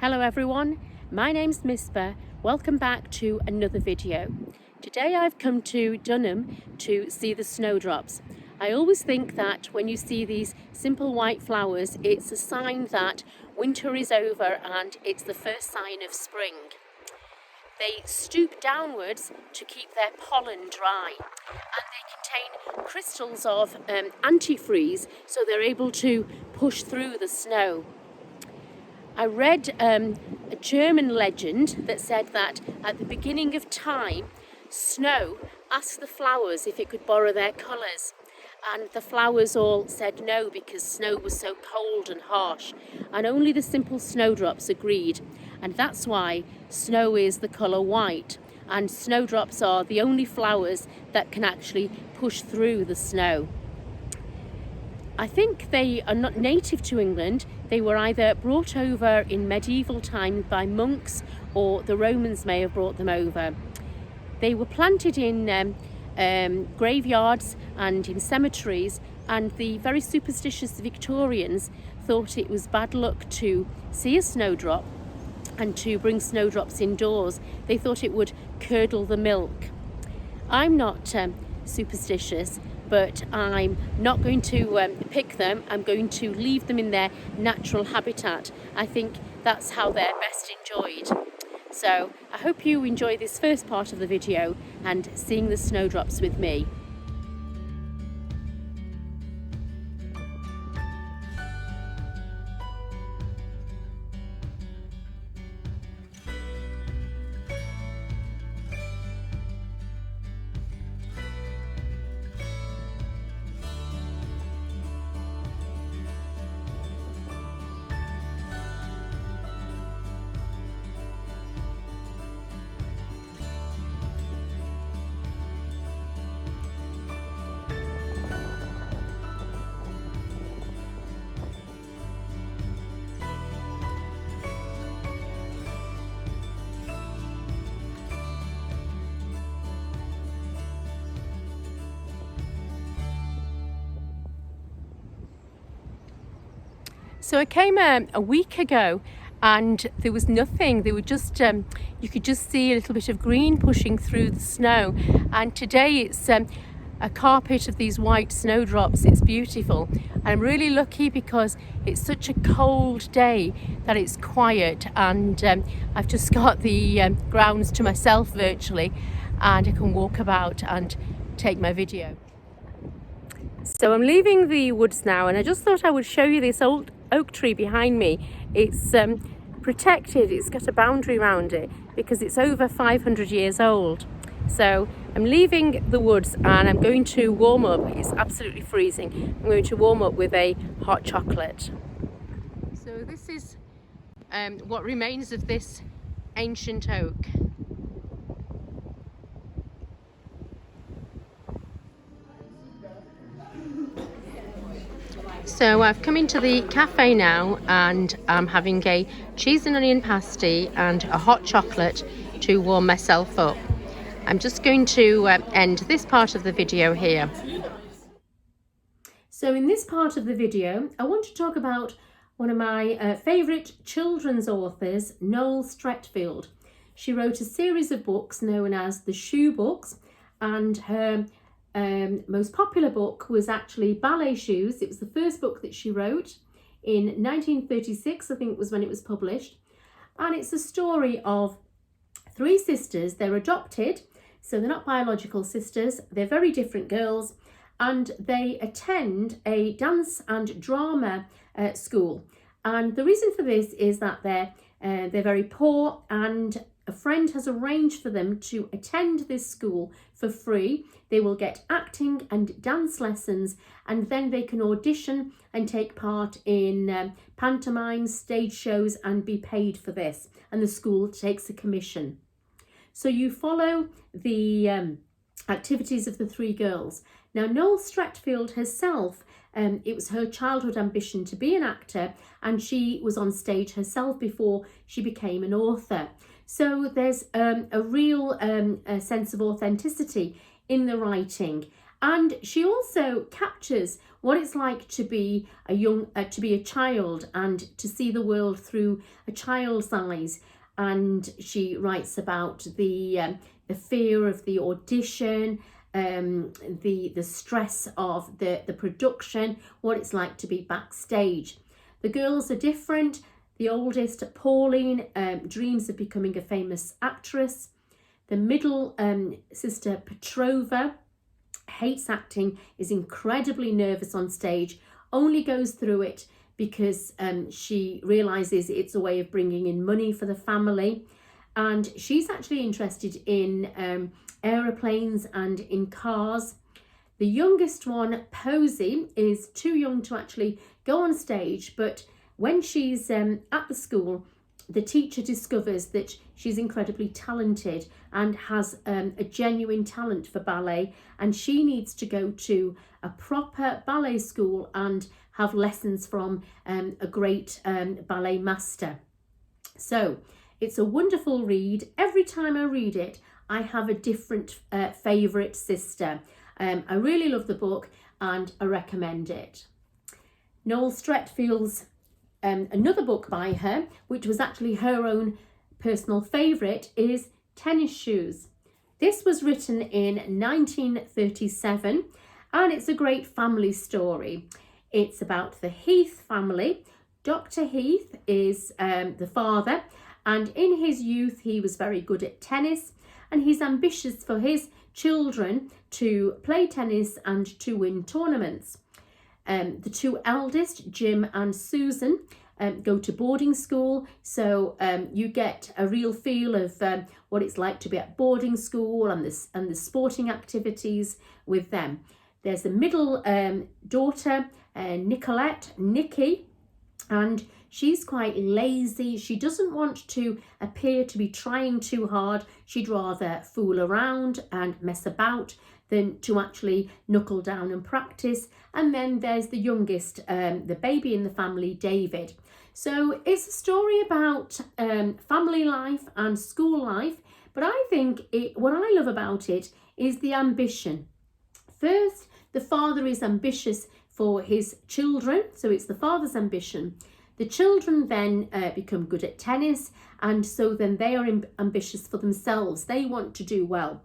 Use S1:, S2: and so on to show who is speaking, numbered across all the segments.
S1: Hello everyone, my name's Misbah. Welcome back to another video. Today I've come to Dunham to see the snowdrops. I always think that when you see these simple white flowers, it's a sign that winter is over and it's the first sign of spring. They stoop downwards to keep their pollen dry, and they contain crystals of antifreeze, so they're able to push through the snow. I read a German legend that said that at the beginning of time, snow asked the flowers if it could borrow their colours, and the flowers all said no because snow was so cold and harsh, and only the simple snowdrops agreed, and that's why snow is the colour white, and snowdrops are the only flowers that can actually push through the snow. I think they are not native to England. They were either brought over in medieval times by monks, or the Romans may have brought them over. They were planted in graveyards and in cemeteries, and the very superstitious Victorians thought it was bad luck to see a snowdrop and to bring snowdrops indoors. They thought it would curdle the milk. I'm not superstitious, but I'm not going to pick them. I'm going to leave them in their natural habitat. I think that's how they're best enjoyed. So I hope you enjoy this first part of the video and seeing the snowdrops with me. So I came a week ago and there was nothing. They were just, you could just see a little bit of green pushing through the snow. And today it's a carpet of these white snowdrops. It's beautiful. And I'm really lucky because it's such a cold day that it's quiet, and I've just got the grounds to myself virtually, and I can walk about and take my video. So I'm leaving the woods now, and I just thought I would show you this old oak tree behind me. It's protected, it's got a boundary around it because it's over 500 years old. So I'm leaving the woods and I'm going to warm up. It's absolutely freezing. I'm going to warm up with a hot chocolate. So this is what remains of this ancient oak. So I've come into the cafe now and I'm having a cheese and onion pasty and a hot chocolate to warm myself up. I'm just going to end this part of the video here. So in this part of the video, I want to talk about one of my favourite children's authors, Noel Streatfield. She wrote a series of books known as the Shoe Books, and her most popular book was actually Ballet Shoes. It was the first book that she wrote in 1936, I think was when it was published. And it's a story of three sisters. They're adopted, so they're not biological sisters. They're very different girls, and they attend a dance and drama school. And the reason for this is that they're very poor, and a friend has arranged for them to attend this school for free. They will get acting and dance lessons, and then they can audition and take part in pantomimes, stage shows, and be paid for this. And the school takes a commission. So you follow the activities of the three girls. Now, Noel Streatfield herself, it was her childhood ambition to be an actor, and she was on stage herself before she became an author. So there's a real sense of authenticity in the writing, And she also captures what it's like to be a child and to see the world through a child's eyes. And she writes about the fear of the audition, the stress of the production, what it's like to be backstage. The girls are different. The oldest, Pauline, dreams of becoming a famous actress. The middle sister, Petrova, hates acting, is incredibly nervous on stage, only goes through it because she realises it's a way of bringing in money for the family. And she's actually interested in aeroplanes and in cars. The youngest one, Posy, is too young to actually go on stage, but when she's at the school, the teacher discovers that she's incredibly talented and has a genuine talent for ballet, and she needs to go to a proper ballet school and have lessons from a great ballet master. So it's a wonderful read. Every time I read it, I have a different favourite sister. I really love the book and I recommend it. Noel Streatfield's another book by her, which was actually her own personal favourite, is Tennis Shoes. This was written in 1937 and it's a great family story. It's about the Heath family. Dr. Heath is the father, and in his youth he was very good at tennis, and he's ambitious for his children to play tennis and to win tournaments. The two eldest, Jim and Susan, go to boarding school, so you get a real feel of what it's like to be at boarding school and the sporting activities with them. There's the middle daughter, Nikki, and she's quite lazy. She doesn't want to appear to be trying too hard. She'd rather fool around and mess about than to actually knuckle down and practice. And then there's the youngest, the baby in the family, David. So it's a story about family life and school life, but I think what I love about it is the ambition. First, the father is ambitious for his children, so it's the father's ambition. The children then become good at tennis, and so then they are ambitious for themselves. They want to do well.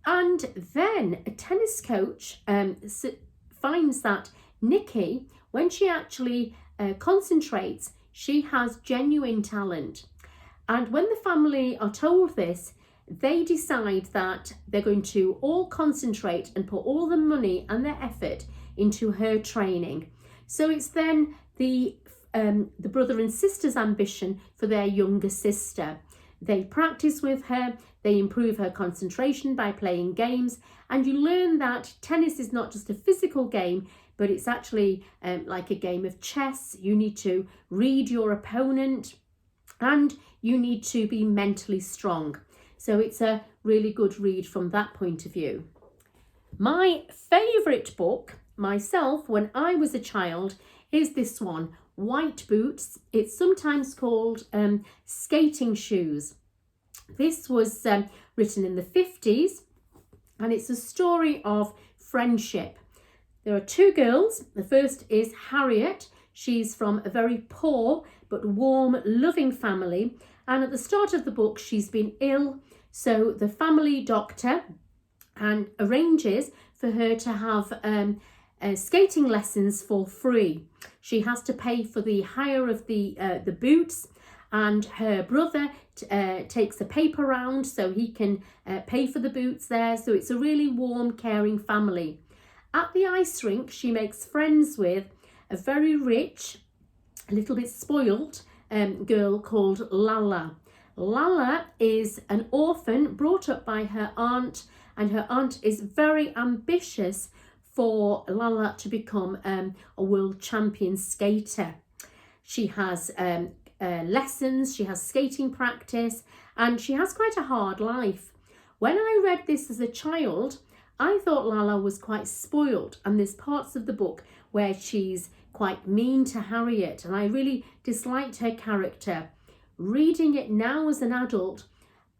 S1: And then a tennis coach finds that Nikki, when she actually concentrates, she has genuine talent. And when the family are told this, they decide that they're going to all concentrate and put all the money and their effort into her training. So it's then the brother and sister's ambition for their younger sister. They practice with her, they improve her concentration by playing games, and you learn that tennis is not just a physical game, but it's actually like a game of chess. You need to read your opponent and you need to be mentally strong. So it's a really good read from that point of view. My favourite book myself when I was a child is this one, White Boots. It's sometimes called Skating Shoes. This was written in the 50s and it's a story of friendship. There are two girls. The first is Harriet. She's from a very poor but warm, loving family, and at the start of the book she's been ill, so the family doctor arranges for her to have skating lessons for free. She has to pay for the hire of the boots, and her brother takes a paper round so he can pay for the boots there. So it's a really warm, caring family. At the ice rink, she makes friends with a very rich, a little bit spoilt girl called Lala. Lala is an orphan brought up by her aunt, and her aunt is very ambitious for Lala to become a world champion skater. She has lessons, she has skating practice, and she has quite a hard life. When I read this as a child, I thought Lala was quite spoiled, and there's parts of the book where she's quite mean to Harriet, and I really disliked her character. Reading it now as an adult,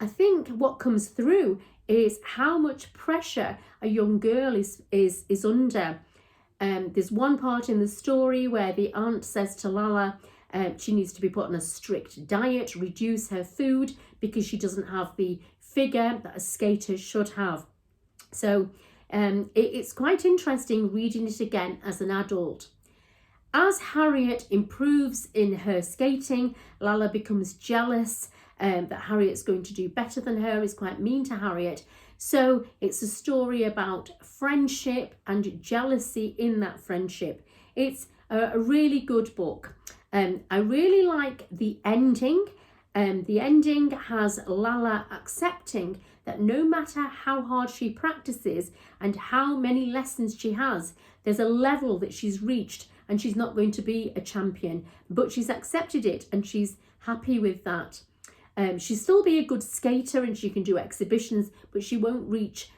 S1: I think what comes through is how much pressure a young girl is under. There's one part in the story where the aunt says to Lala she needs to be put on a strict diet, reduce her food because she doesn't have the figure that a skater should have. So it's quite interesting reading it again as an adult. As Harriet improves in her skating, Lala becomes jealous that Harriet's going to do better than her, is quite mean to Harriet. So it's a story about friendship and jealousy in that friendship. It's a really good book. I really like the ending. The ending has Lala accepting that no matter how hard she practices and how many lessons she has, there's a level that she's reached and she's not going to be a champion, but she's accepted it and she's happy with that. She'll still be a good skater and she can do exhibitions, but she won't reach,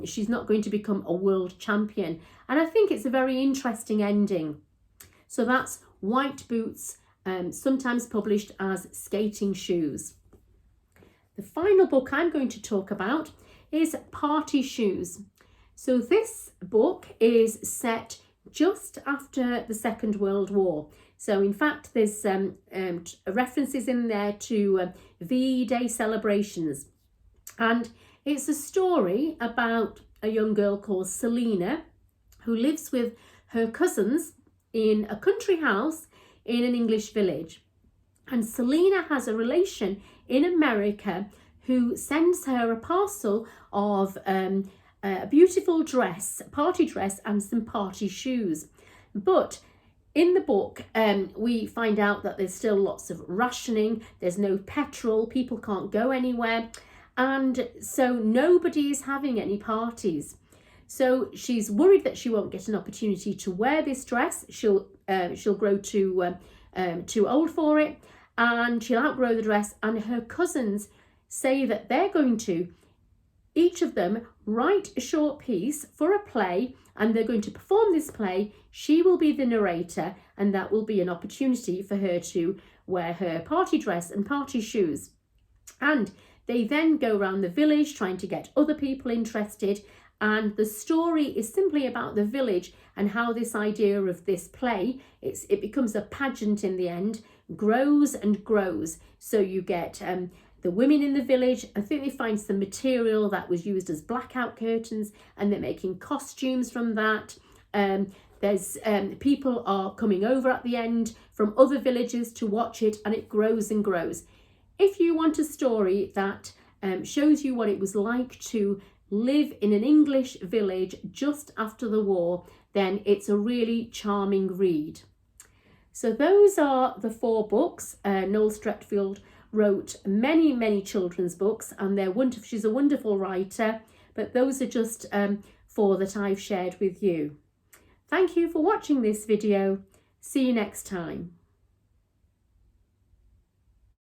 S1: she's not going to become a world champion. And I think it's a very interesting ending. So that's White Boots, sometimes published as Skating Shoes. The final book I'm going to talk about is Party Shoes. So this book is set just after the Second World War. So in fact, there's references in there to VE Day celebrations. And it's a story about a young girl called Selina who lives with her cousins in a country house in an English village. And Selina has a relation in America who sends her a parcel of a beautiful dress, party dress, and some party shoes. But in the book, we find out that there's still lots of rationing, there's no petrol, people can't go anywhere, and so nobody is having any parties. So she's worried that she won't get an opportunity to wear this dress. She'll grow too old for it, and she'll outgrow the dress. And her cousins say that they're going to, each of them, write a short piece for a play, and they're going to perform this play. She will be the narrator, and that will be an opportunity for her to wear her party dress and party shoes. And they then go around the village trying to get other people interested. And the story is simply about the village and how this idea of this play, it becomes a pageant in the end, grows and grows. So you get the women in the village. I think they find some material that was used as blackout curtains and they're making costumes from that. There's people are coming over at the end from other villages to watch it, and it grows and grows. If you want a story that shows you what it was like to live in an English village just after the war, then it's a really charming read. So those are the 4 books. Noel Streatfield wrote many children's books, and they're wonderful. She's a wonderful writer, but those are just 4 that I've shared with you. Thank you for watching this video. See you next time.